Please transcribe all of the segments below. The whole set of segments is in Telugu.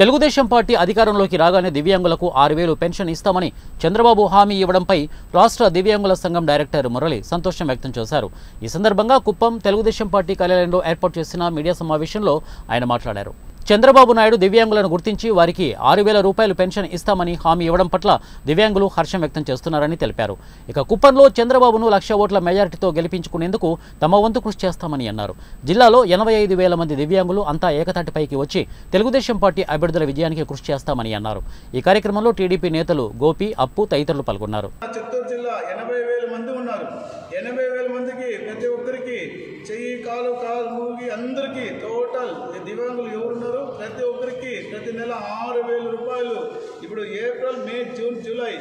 తెలుగుదేశం పార్టీ అధికారంలోకి రాగానే దివ్యాంగులకు 6,000 పెన్షన్ ఇస్తామని చంద్రబాబు హామీ ఇవ్వడంపై రాష్ట్ర దివ్యాంగుల సంఘం డైరెక్టర్ మురళి సంతోషం వ్యక్తం చేశారు. ఈ సందర్భంగా కుప్పం తెలుగుదేశం పార్టీ కార్యాలయంలో ఏర్పాటు చేసిన మీడియా సమావేశంలో ఆయన మాట్లాడారు. చంద్రబాబు నాయుడు దివ్యాంగులను గుర్తించి వారికి 6,000 రూపాయలు పెన్షన్ ఇస్తామని హామీ ఇవ్వడం పట్ల దివ్యాంగులు హర్షం వ్యక్తం చేస్తున్నారని తెలిపారు. ఇక కుప్పంలో చంద్రబాబును 1,00,000 ఓట్ల మెజారిటీతో గెలిపించుకునేందుకు తమ వంతు కృషి చేస్తామని అన్నారు. జిల్లాలో 85,000 మంది దివ్యాంగులు అంతా ఏకతాటిపైకి వచ్చి తెలుగుదేశం పార్టీ అభ్యర్థుల విజయానికి కృషి చేస్తామని అన్నారు. ఈ కార్యక్రమంలో టీడీపీ నేతలు గోపి, అప్పు తదితరులు పాల్గొన్నారు. చిత్తూరు జిల్లా 80,000 మంది ఉన్నారు. 80,000 మందికి ప్రతి ఒక్కరికి చెయ్యి కాలు మూగి అందరికీ టోటల్ దివ్యాంగులు ఎవరున్నారు ప్రతి ఒక్కరికి ప్రతి నెల 6,000 రూపాయలు. ఇప్పుడు ఏప్రిల్, మే, జూన్, జూలై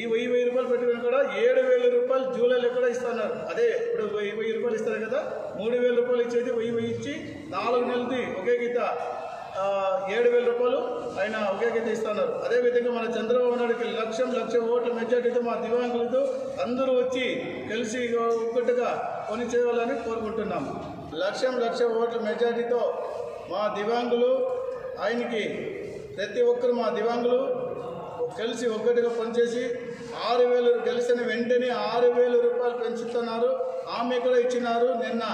ఈ 1,000 రూపాయలు పెట్టుకుని కూడా 7,000 రూపాయలు జూలైలో కూడా ఇస్తున్నారు. అదే ఇప్పుడు 1,000 రూపాయలు ఇస్తారు కదా, 3,000 రూపాయలు ఇచ్చేది 1,000 ఇచ్చి 4 నెలది ఒకే గీత 7,000 రూపాయలు ఆయన ఒకే గీత ఇస్తున్నారు. అదేవిధంగా మన చంద్రబాబు నాయుడుకి 1,00,000 ఓట్ల మెజార్టీతో మా దివ్యాంగులతో అందరూ వచ్చి కలిసి ఒక్కటిగా పని చేయాలని కోరుకుంటున్నాం. 1,00,000 ఓట్ల మెజార్టీతో మా దివ్యాంగులు ఆయనకి ప్రతి ఒక్కరు మా దివ్యాంగులు కలిసి ఒక్కటిగా పనిచేసి 6,000 గెలిచిన వెంటనే 6,000 రూపాయలు పెంచుతున్నారు. హామీ కూడా ఇచ్చినారు. నిన్న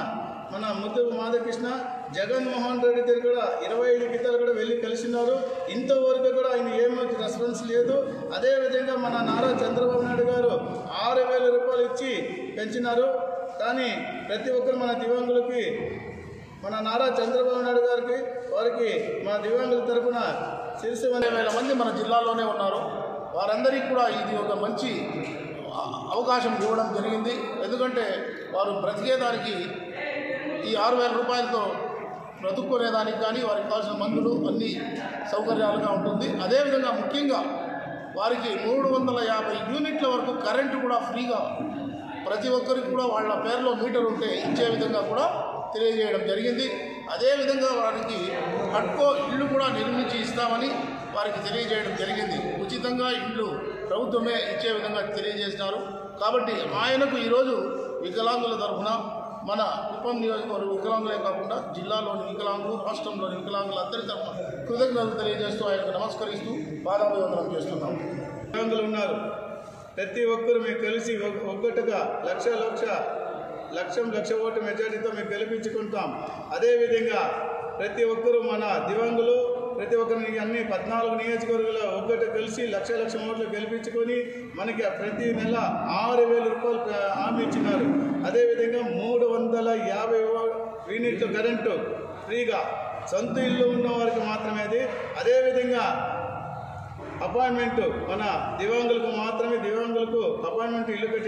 మన ముద్దు మాధకృష్ణ జగన్మోహన్ రెడ్డి దగ్గర కూడా 25 గీతాలు కూడా వెళ్ళి కలిసినారు. ఇంతవరకు కూడా ఆయన ఏమీ రెస్పాన్స్ లేదు. అదేవిధంగా మన నారా చంద్రబాబు నాయుడు గారు 6,000 రూపాయలు ఇచ్చి పెంచినారు. కానీ ప్రతి ఒక్కరు మన దివ్యాంగులకి మన నారా చంద్రబాబు నాయుడు గారికి వారికి మా దివ్యాంగుల తరఫున 80,000 మంది మన జిల్లాలోనే ఉన్నారు. వారందరికీ కూడా ఇది ఒక మంచి అవకాశం ఇవ్వడం జరిగింది. ఎందుకంటే వారు బ్రతికేదానికి ఈ 6,000 రూపాయలతో బ్రతుక్కునేదానికి కానీ వారికి కావాల్సిన మందులు అన్ని సౌకర్యాలుగా ఉంటుంది. అదేవిధంగా ముఖ్యంగా వారికి 350 యూనిట్ల వరకు కరెంటు కూడా ఫ్రీగా ప్రతి ఒక్కరికి కూడా వాళ్ళ పేరులో మీటర్ ఉంటే ఇచ్చే విధంగా కూడా తెలియజేయడం జరిగింది. అదేవిధంగా వారికి కట్కో ఇళ్ళు కూడా నిర్మించి ఇస్తామని వారికి తెలియజేయడం జరిగింది. ఉచితంగా ఇళ్ళు ప్రభుత్వమే ఇచ్చే విధంగా తెలియజేసినారు. కాబట్టి ఆయనకు ఈరోజు వికలాంగుల తరఫున మన కుప్పం నియోజకవర్గ వికలాంగులే కాకుండా జిల్లాలోని వికలాంగులు, రాష్ట్రంలోని వికలాంగులు అందరి తరఫున కృతజ్ఞతలు తెలియజేస్తూ ఆయనకు నమస్కరిస్తూ పాదాభివందనం చేస్తున్నాం. వికలాంగులు ఉన్నారు. ప్రతి ఒక్కరు మేము కలిసి ఒక్కటిగా 1,00,000 ఓటు మెజారిటీతో మేము గెలిపించుకుంటాం. అదేవిధంగా ప్రతి ఒక్కరూ మన దివ్యాంగులు ప్రతి ఒక్కరిని అన్ని 14 నియోజకవర్గాలు ఒక్కటి కలిసి 1,00,000 ఓట్లు గెలిపించుకొని మనకి ప్రతి నెల 6,000 రూపాయలు హామీ ఇచ్చినారు. అదేవిధంగా 350 యూనిట్ల కరెంటు ఫ్రీగా సొంత ఇల్లు ఉన్న వారికి మాత్రమే అది. అదేవిధంగా అపాయింట్మెంటు మన దివ్యాంగులకు మాత్రమే దివ్యాంగులకు అపాయింట్మెంట్ ఇల్లు కట్టి